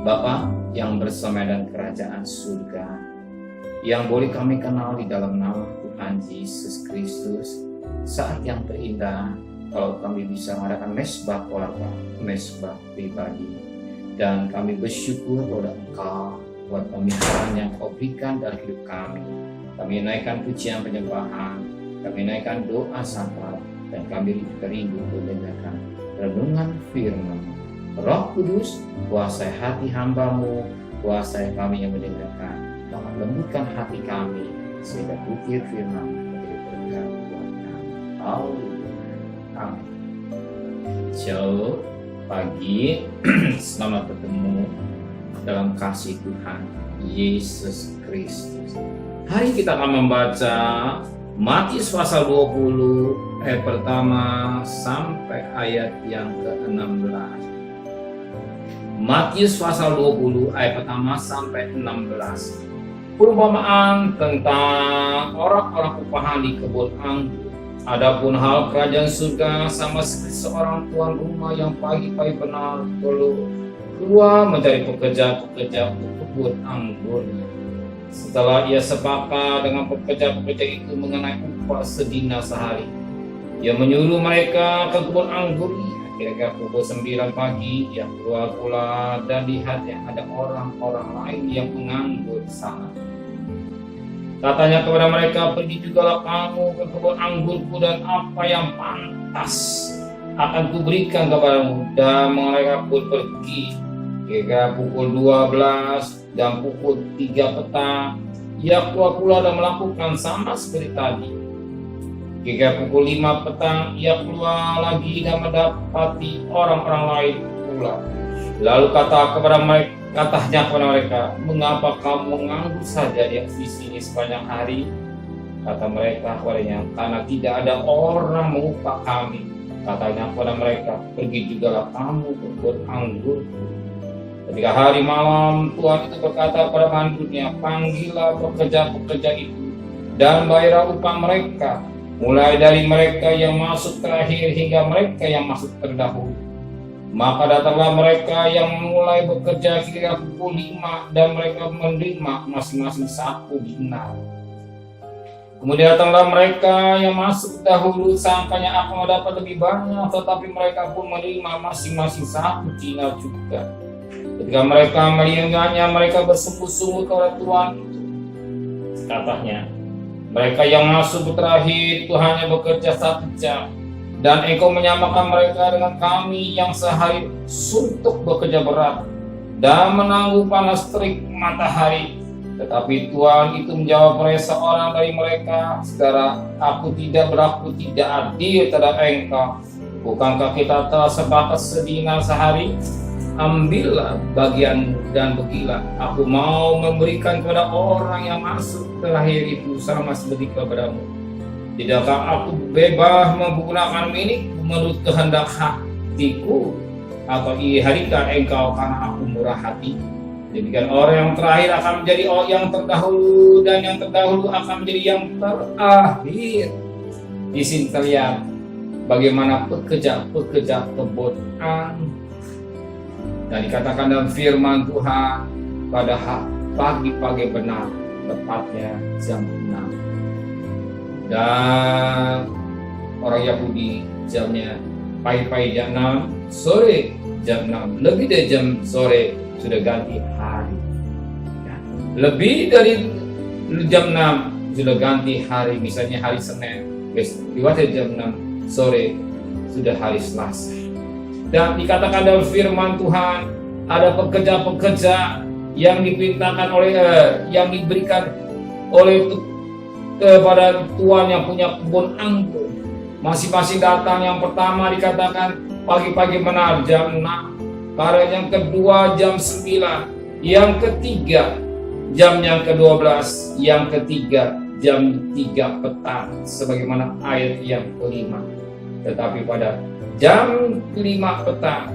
Bapa yang bersama dan kerajaan surga, yang boleh kami kenal di dalam nama Tuhan Yesus Kristus, saat yang terindah kalau kami bisa mengadakan mesbah keluarga, mesbah pribadi, dan kami bersyukur kepada Engkau buat pemikiran yang Kau berikan dalam hidup kami. Kami naikkan pujian penyembahan, kami naikkan doa syafaat, dan kami rindu mendengarkan renungan firman. Roh Kudus, kuasai hati hamba-Mu, kuasai kami yang mendengarkan, dan lembutkan hati kami sehingga butir firman menjadi berkat buat kami. Haleluya. Amin. Shalom, pagi, selamat bertemu dalam kasih Tuhan Yesus Kristus. Hari kita akan membaca Matius pasal 20 ayat pertama sampai ayat yang ke-16. Matius pasal 20 ayat pertama sampai 16. Perumpamaan tentang orang-orang upahan di kebun anggur. Adapun hal kerajaan surga sama seperti seorang tuan rumah yang pagi-pagi benar keluar mencari pekerja-pekerja untuk kebun anggurnya. Setelah ia sepakat dengan pekerja-pekerja itu mengenai upah sedina sehari, ia menyuruh mereka ke kebun anggurnya. Kira-kira pukul 9 pagi, ia keluar pula dan lihat yang ada orang-orang lain yang menganggur di sana. Katanya kepada mereka, pergi jugalah kamu ke kebun anggurku, dan apa yang pantas akan kuberikan kepadamu. Dan mereka pun pergi. Kira-kira pukul 12 dan pukul 3 petang, ia keluar pula dan melakukan sama seperti tadi. Hingga pukul 5 petang, ia keluar lagi dan mendapati orang-orang lain pula. Lalu katanya kepada mereka, mengapa kamu menganggur saja di sini sepanjang hari? Kata mereka kepadanya, karena tidak ada orang mengupah kami. Katanya kepada mereka, pergi jugalah kamu ke kebun anggurku. Ketika hari malam, Tuhan itu berkata kepada mandurnya, panggillah pekerja-pekerja itu dan bayarlah upah mereka, mulai dari mereka yang masuk terakhir hingga mereka yang masuk terdahulu. Maka datanglah mereka yang mulai bekerja kira pukul 5, dan mereka menerima masing-masing 1 dinar. Kemudian datanglah mereka yang masuk dahulu, sangkanya akan mendapat lebih banyak, tetapi mereka pun menerima masing-masing 1 dinar juga. Ketika mereka melihatnya, mereka bersungguh-sungguh kepada Tuhan itu. Katanya, mereka yang masuk terakhir itu hanya bekerja 1 jam, dan engkau menyamakan mereka dengan kami yang sehari suntuk bekerja berat dan menanggung panas terik matahari. Tetapi Tuhan itu menjawab oleh seorang dari mereka, saudara, aku tidak berlaku tidak adil terhadap engkau. Bukankah kita telah sepakat sedina sehari? Ambillah bagianmu dan pergilah. Aku mau memberikan kepada orang yang masuk terakhir itu sama seperti kepadamu. Tidakkah aku bebas menggunakan milik menurut kehendak hatiku? Atau iharikan engkau karena aku murah hati? Demikian orang yang terakhir akan menjadi orang yang terdahulu, dan yang terdahulu akan menjadi yang terakhir. Di sini terlihat bagaimana pekerja-pekerja kebun anggur. Dan dikatakan dalam firman Tuhan pada pagi-pagi benar, tepatnya jam 6. Dan orang Yahudi jamnya pagi-pagi jam 6, sore jam 6. Lebih dari jam sore sudah ganti hari. Ya. Lebih dari jam 6 sudah ganti hari, misalnya hari Senin. Lewat jam 6 sore sudah hari Selasa. Dan dikatakan dalam firman Tuhan, ada pekerja-pekerja yang diperintahkan yang diberikan oleh kepada Tuhan yang punya kebun anggur. Masing-masing datang. Yang pertama dikatakan pagi-pagi benar jam 6, para yang kedua jam 9, yang ketiga jam yang ke-12, yang ketiga jam 3 petang, sebagaimana ayat yang kelima. Tetapi pada jam 5 petang,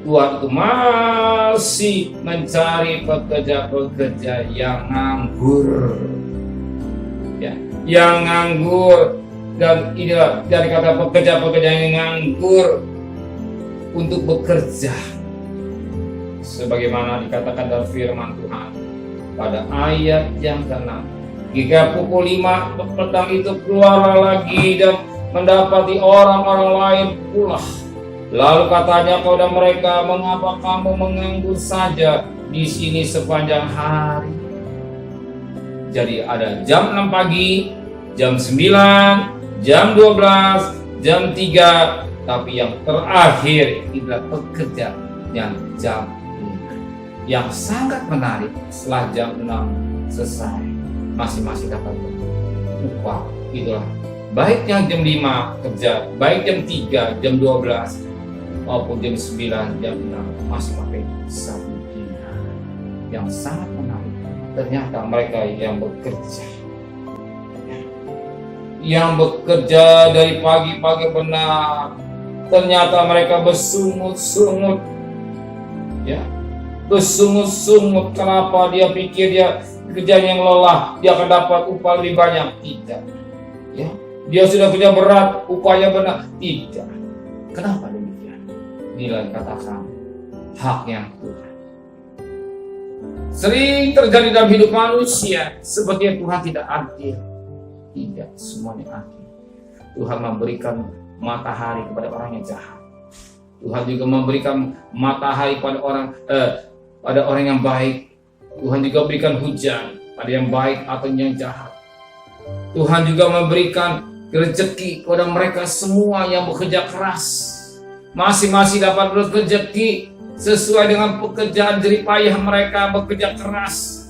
Tuhan itu masih mencari pekerja-pekerja yang nganggur. Ya, yang nganggur. Dan inilah dari kata pekerja-pekerja yang nganggur untuk bekerja. sebagaimana dikatakan dalam firman Tuhan pada ayat yang ke-6. Jika pukul 5 petang itu keluar lagi dan mendapati orang-orang lain pula. Lalu katanya kepada mereka, mengapa kamu menganggur saja di sini sepanjang hari? Jadi ada jam 6 pagi, jam 9, jam 12, jam 3, tapi yang terakhir adalah pekerja yang jam 5. Yang sangat menarik, setelah jam 6 selesai, masing-masing dapat upah. Itulah baik yang jam 5 kerja, baik jam 3, jam 12, maupun jam 9, jam 6 masih pakai satu dinar. Yang sangat menarik, ternyata mereka yang bekerja dari pagi-pagi benar, ternyata mereka bersungut-sungut, ya, bersungut-sungut. Kenapa? Dia pikir dia kerja yang lelah, dia akan dapat upah lebih banyak. Tidak, ya, dia sudah kerja berat, upahnya benar. Tidak. Kenapa demikian? Inilah dikatakan haknya Tuhan. Sering terjadi dalam hidup manusia, seperti Tuhan tidak adil. Tidak semuanya adil. Tuhan memberikan matahari kepada orang yang jahat. Tuhan juga memberikan matahari pada orang yang baik. Tuhan juga berikan hujan pada yang baik atau yang jahat. Tuhan juga memberikan rezeki kepada mereka semua yang bekerja keras. Masing-masing dapat rezeki sesuai dengan pekerjaan jerih payah mereka bekerja keras.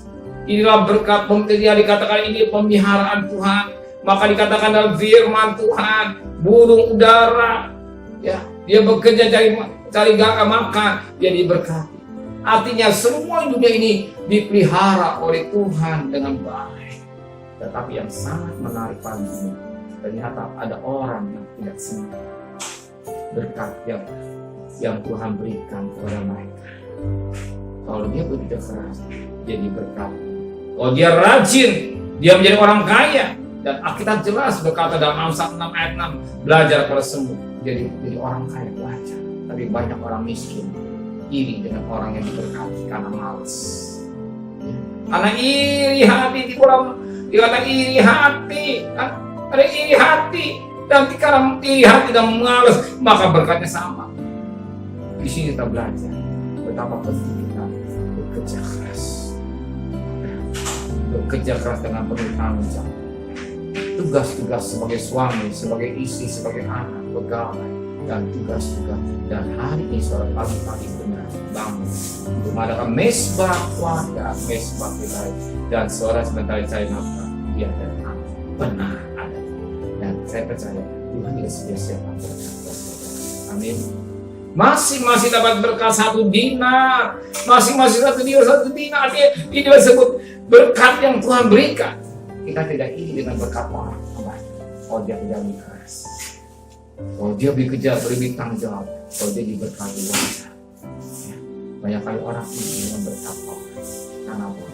Inilah berkat yang dikatakan ini pemeliharaan Tuhan. Maka dikatakan dalam firman Tuhan, burung udara, ya, dia bekerja cari makan, dia diberkati. Artinya semua dunia ini dipelihara oleh Tuhan dengan baik. Tetapi yang sangat menarik pagi ini, ternyata ada orang yang tidak senang berkat yang Tuhan berikan kepada mereka. Kalau dia bekerja keras, jadi berkat. Kalau dia rajin, dia menjadi orang kaya. Dan Alkitab jelas berkata dalam Amsal 6 ayat 6, belajar pada semua. Jadi orang kaya belajar. Tapi banyak orang miskin iri dengan orang yang diberkati karena malas. Karena iri hati, dikatakan iri hati, ada iri hati, dan karena iri hati dan malas, maka berkatnya sama. Di sini kita belajar betapa penting kita bekerja keras dengan penuh tanggung jawab. Tugas-tugas sebagai suami, sebagai istri, sebagai anak, pegawai, dan tugas-tugas. Dan hari ini saudara pagi-pagi benar bangun untuk mengadakan mesbah keluarga, mesbah wilayah, dan saudara sebentar cari nafkah, dia ada benar ada. Dan saya percaya Tuhan tidak sia-sia berkat. Amin. Masing-masing dapat berkat 1 dinar, masing-masing 1 dinar. Artinya ini disebut berkat yang Tuhan berikan. Kita tidak iri dengan berkat orang lain. Oh, dia kerja lebih keras, oh dia bekerja lebih tanggung jawab, oh dia diberkati wajar. Ya. Banyak kali orang iri dengan berkat orang. Karena apa?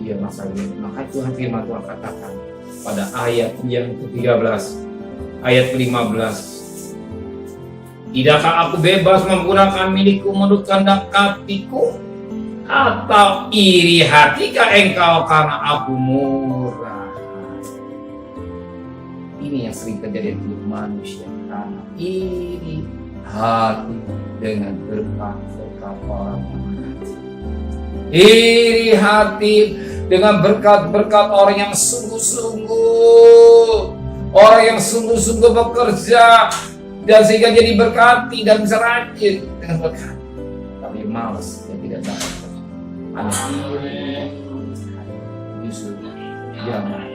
Dia masa ini. Maka Tuhan firman Tuhan katakan pada ayat yang ke-13, ayat ke-15. Tidakkah aku bebas menggunakan milikku menurut kehendak hatiku? Atau iri hatikah engkau karena aku murah? Ini yang sering terjadi di manusia, karena iri hati dengan berkat-berkat orang yang mati. Iri hati dengan berkat-berkat orang yang sungguh-sungguh, orang yang sungguh-sungguh bekerja, dan sehingga jadi berkati dan bisa rajin dengan berkat. Tapi malas dan tidak dapat. Ada iri, justru jangan.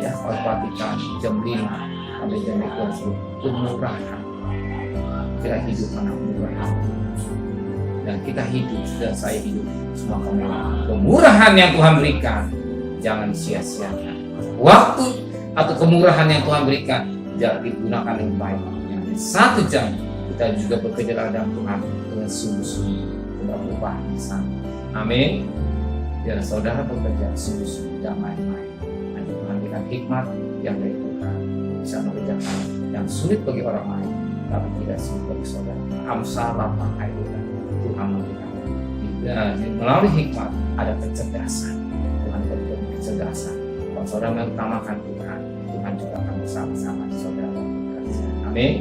Ya, harus perhatikan jam 5 sampai jam 12 kemurahan. Kita hidup karena kemurahan. Dan kita hidup, dan saya hidup semua kemurahan yang Tuhan berikan. Jangan sia-siakan. Waktu atau kemurahan yang Tuhan berikan, jangan digunakan yang baik. Yang 1 jam kita juga bekerja dalam Tuhan dengan sungguh-sungguh, dengan upah di sana. Amin. Biar saudara bekerja sungguh-sungguh, jangan main-main. Dengan hikmat yang dari Tuhan bisa mengerjakan yang sulit bagi orang lain, tapi tidak sulit bagi saudara. Amsal 8 ayat 2, Tuhan memberikan hikmat. melalui hikmat ada kecerdasan. Tuhan berikan kecerdasan. Kalau saudara mengutamakan Tuhan, Tuhan juga akan bersama-sama saudara bekerja. Amin.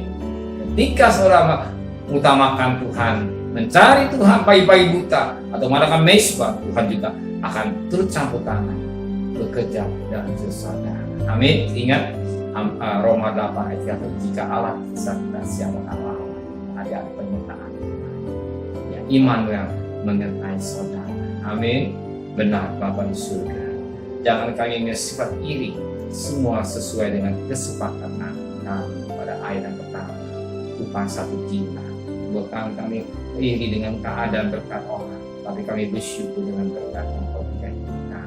Ketika saudara mengutamakan Tuhan, mencari Tuhan pagi-pagi buta atau mengadakan mesbah, Tuhan juga akan turut campur tangan bekerja dalam hidup saudara. Amin. Ingat Roma 8 ayat 1, jika Allah bisa kita siapa Allah ada penyertaan ya, Immanuel menyertai saudara. Amin. Benar Bapa di surga, jangan kami bersifat iri, semua sesuai dengan kesepakatan kami pada ayat yang pertama, upah satu jiwa. Bukan kami iri dengan keadaan berkat orang, tapi kami bersyukur dengan berkat yang kau berikan kita.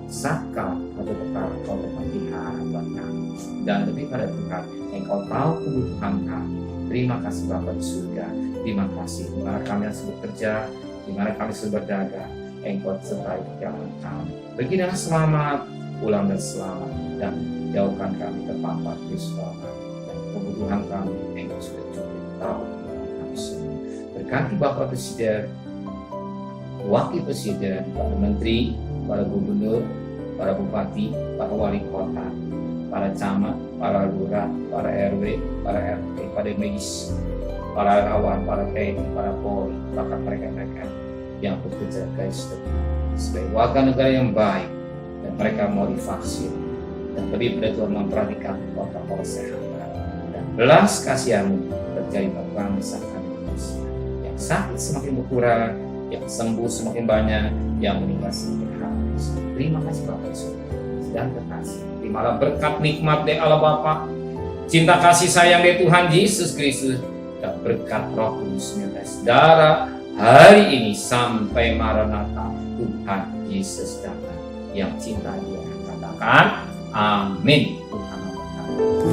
Sakal atau perkara kau berpelihara buat kami, dan lebih pada Tuhan, engkau tahu kebutuhan kami. Terima kasih Bapa di surga, terima kasih. Di mana kami harus bekerja, di mana kami harus berdagang, engkau sertai perjalanan kami. Pergi dengan selamat, pulang dengan selamat, dan jauhkan kami terpampang Kristus. Dan kebutuhan kami, engkau sudah cukup tahu kami semua. Berkati Bapak Presiden, Wakil Presiden, para Menteri, para Gubernur, para Bupati, para Wali Kota, para camat, para lurah, para RW, para RT, para medis, para relawan, para TNI, para Polri, bahkan mereka-mereka yang bekerja guys sebagai warga negara yang baik, dan mereka mau divaksin, dan lebih pada Tuhan memperhatikan protokol kesehatan dan belas kasihan terjadi pada bangsa Indonesia. Yang sakit semakin berkurang, yang sembuh semakin banyak, yang meninggal semakin habis. Terima kasih Bapak dan terkasih. Terimalah berkat nikmat dari Allah Bapa, cinta kasih sayang dari Tuhan Yesus Kristus, dan berkat Roh Kudus menyertai saudara hari ini sampai Maranatha Tuhan Yesus datang. Yang cinta Dia katakan amin. Tuhan memberkati.